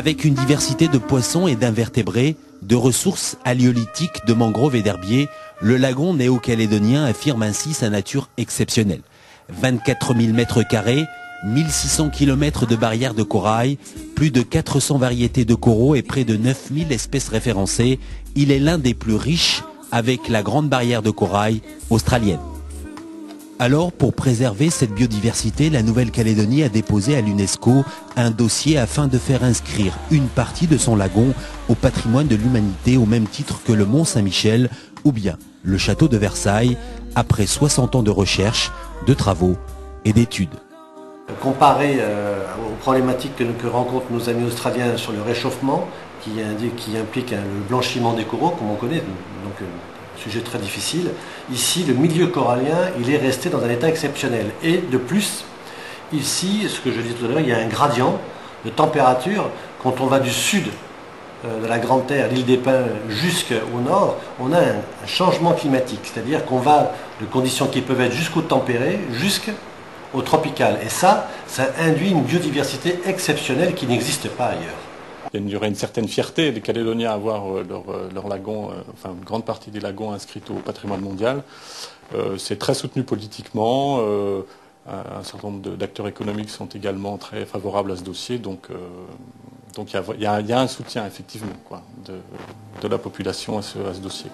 Avec une diversité de poissons et d'invertébrés, de ressources halieulytiques, de mangroves et d'herbiers, le lagon néo-calédonien affirme ainsi sa nature exceptionnelle. 24 000 mètres carrés, 1600 km de barrières de corail, plus de 400 variétés de coraux et près de 9000 espèces référencées, il est l'un des plus riches avec la grande barrière de corail australienne. Alors, pour préserver cette biodiversité, la Nouvelle-Calédonie a déposé à l'UNESCO un dossier afin de faire inscrire une partie de son lagon au patrimoine de l'humanité au même titre que le Mont Saint-Michel ou bien le château de Versailles, après 60 ans de recherche, de travaux et d'études. Comparé aux problématiques que rencontrent nos amis australiens sur le réchauffement, qui implique le blanchiment des coraux, comme on connaît, donc sujet très difficile. Ici, le milieu corallien, il est resté dans un état exceptionnel. Et de plus, ici, ce que je disais tout à l'heure, il y a un gradient de température. Quand on va du sud de la Grande Terre, l'île des Pins, jusqu'au nord, on a un changement climatique. C'est-à-dire qu'on va de conditions qui peuvent être jusqu'au tempéré, jusqu'au tropical. Et ça induit une biodiversité exceptionnelle qui n'existe pas ailleurs. Il y aurait une certaine fierté des Calédoniens à avoir leur lagon, enfin une grande partie des lagons inscrits au patrimoine mondial. C'est très soutenu politiquement. Un certain nombre d'acteurs économiques sont également très favorables à ce dossier. Donc il y a un soutien effectivement de la population à ce dossier.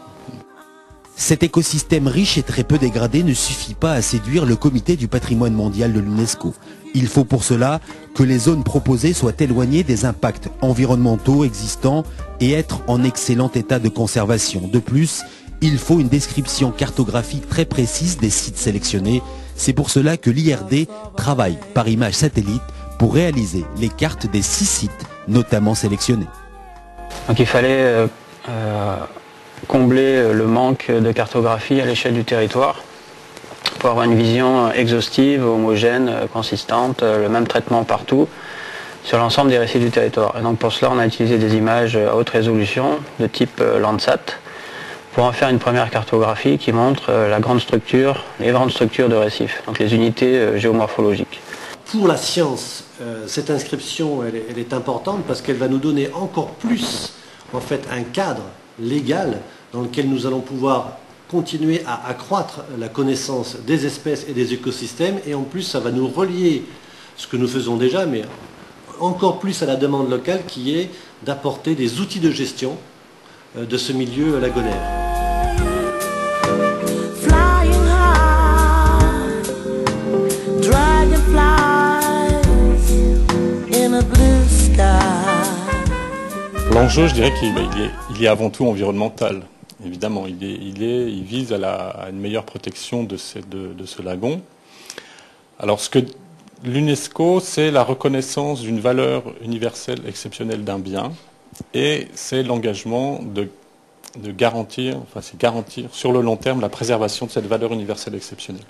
Cet écosystème riche et très peu dégradé ne suffit pas à séduire le comité du patrimoine mondial de l'UNESCO. Il faut pour cela que les zones proposées soient éloignées des impacts environnementaux existants et être en excellent état de conservation. De plus, il faut une description cartographique très précise des sites sélectionnés. C'est pour cela que l'IRD travaille par images satellites pour réaliser les cartes des 6 sites notamment sélectionnés. Donc il fallait combler le manque de cartographie à l'échelle du territoire pour avoir une vision exhaustive, homogène, consistante, le même traitement partout sur l'ensemble des récifs du territoire. Et donc pour cela, on a utilisé des images à haute résolution de type Landsat pour en faire une première cartographie qui montre la grande structure, les grandes structures de récifs, donc les unités géomorphologiques. Pour la science, cette inscription elle est importante parce qu'elle va nous donner encore plus en fait un cadre légal dans lequel nous allons pouvoir continuer à accroître la connaissance des espèces et des écosystèmes, et en plus ça va nous relier ce que nous faisons déjà, mais encore plus à la demande locale qui est d'apporter des outils de gestion de ce milieu lagonaire. L'enjeu, je dirais qu'il est avant tout environnemental. Évidemment, il vise à une meilleure protection de ce lagon. Alors, ce que l'UNESCO, c'est la reconnaissance d'une valeur universelle exceptionnelle d'un bien, et c'est l'engagement de garantir sur le long terme la préservation de cette valeur universelle exceptionnelle.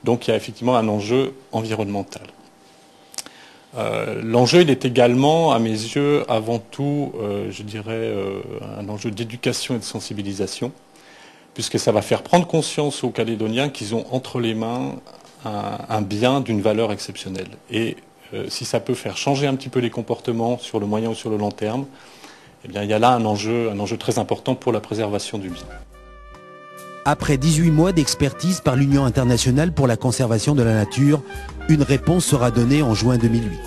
Donc, il y a effectivement un enjeu environnemental. L'enjeu, il est également, à mes yeux, avant tout, je dirais, un enjeu d'éducation et de sensibilisation, puisque ça va faire prendre conscience aux Calédoniens qu'ils ont entre les mains un bien d'une valeur exceptionnelle. Et si ça peut faire changer un petit peu les comportements sur le moyen ou sur le long terme, eh bien, il y a là un enjeu très important pour la préservation du bien. Après 18 mois d'expertise par l'Union internationale pour la conservation de la nature, une réponse sera donnée en juin 2008.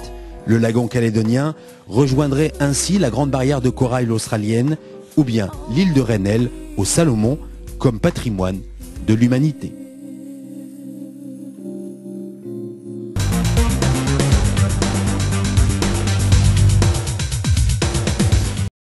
Le lagon calédonien rejoindrait ainsi la grande barrière de corail australienne ou bien l'île de Rennell au Salomon comme patrimoine de l'humanité.